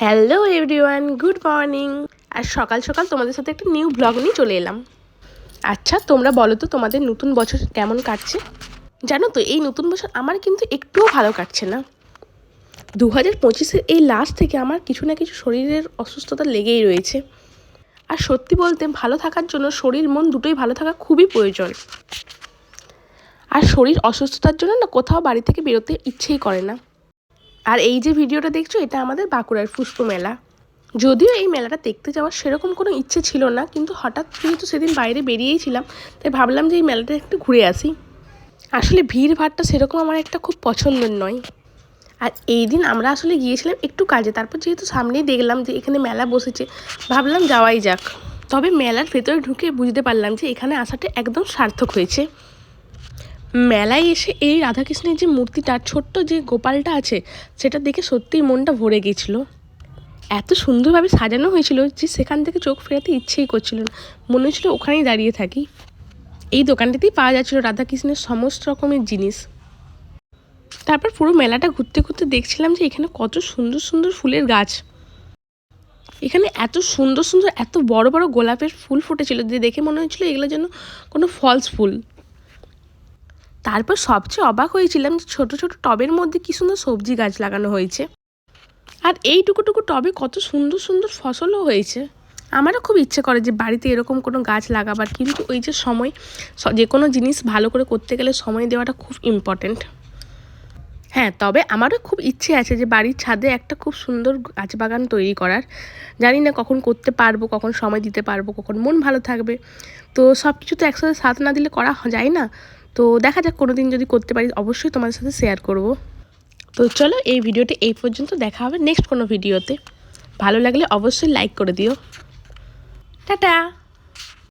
Hello everyone, good morning. আর সকাল সকাল তোমাদের সাথে একটা নিউ ব্লগ নিয়ে চলে এলাম। আচ্ছা, তোমরা বলো তো তোমাদের নতুন বছর কেমন কাটছে? জানো তো, এই নতুন বছর আমার কিন্তু একটুও ভালো কাটছে না। 2025-এর এই লাস্ট থেকে আমার কিছু না কিছু শরীরের অসুস্থতা লেগেই রয়েছে। আর সত্যি বলতে, ভালো থাকার জন্য শরীর মন দুটোই ভালো থাকা খুবই প্রয়োজন। আর শরীর অসুস্থতার জন্য না কোথাও বাড়ি থেকে বেরোতে ইচ্ছেই করে না। আর এই যে ভিডিওটা দেখছো, এটা আমাদের বাঁকুড়ার পুষ্প মেলা। যদিও এই মেলাটা দেখতে যাওয়ার সেরকম কোনো ইচ্ছে ছিল না, কিন্তু হঠাৎ যেহেতু সেদিন বাইরে বেরিয়েছিলাম, তাই ভাবলাম যে এই মেলাটা একটু ঘুরে আসি। আসলে ভিড়ভাড়টা সেরকম আমার একটা খুব পছন্দের নয়। আর এই দিন আমরা আসলে গিয়েছিলাম একটু কাজে, তারপর যেহেতু সামনেই দেখলাম যে এখানে মেলা বসেছে, ভাবলাম যাওয়াই যাক। তবে মেলার ভেতরে ঢুকে বুঝতে পারলাম যে এখানে আসাটা একদম সার্থক হয়েছে। মেলায় এসে এই রাধাকৃষ্ণের যে মূর্তিটা, ছোট্ট যে গোপালটা আছে, সেটা দেখে সত্যিই মনটা ভরে গিয়েছিলো। এত সুন্দরভাবে সাজানো হয়েছিল যে সেখান থেকে চোখ ফেরাতে ইচ্ছেই করছিল না, মনে হচ্ছিল ওখানেই দাঁড়িয়ে থাকি। এই দোকানটিতেই পাওয়া যাচ্ছিল রাধাকৃষ্ণের সমস্ত রকমের জিনিস। তারপর পুরো মেলাটা ঘুরতে ঘুরতে দেখছিলাম যে এখানে কত সুন্দর সুন্দর ফুলের গাছ। এখানে এত সুন্দর সুন্দর এত বড় বড় গোলাপের ফুল ফুটেছিল যে দেখে মনে হচ্ছিল এগুলো যেন কোনো ফলস ফুল। তারপর সবচেয়ে অবাক হয়েছিলাম যে ছোট ছোট টবের মধ্যে কি সুন্দর সবজি গাছ লাগানো হয়েছে। আর এই টুকু টবে কত সুন্দর সুন্দর ফসলও হয়েছে। আমারও খুব ইচ্ছে করে যে বাড়িতে এরকম কোনো গাছ লাগাবার, কিন্তু ওই যে সময়, যে কোনো জিনিস ভালো করে করতে গেলে সময় দেওয়াটা খুব ইম্পর্ট্যান্ট। হ্যাঁ, তবে আমারও খুব ইচ্ছে আছে যে বাড়ির ছাদে একটা খুব সুন্দর গাছ বাগান তৈরি করার। জানি না কখন করতে পারবো, কখন সময় দিতে পারবো, কখন মন ভালো থাকবে। তো সব কিছু তো একসাথে সাথ না দিলে করা যায় না। তো দেখা যাক, কোনো দিন যদি করতে পারি অবশ্যই তোমাদের সাথে শেয়ার করব। তো চলো, এই ভিডিওটি এই পর্যন্ত। দেখা হবে নেক্সট কোনো ভিডিওতে। ভালো লাগলে অবশ্যই লাইক করে দিও। টাটা।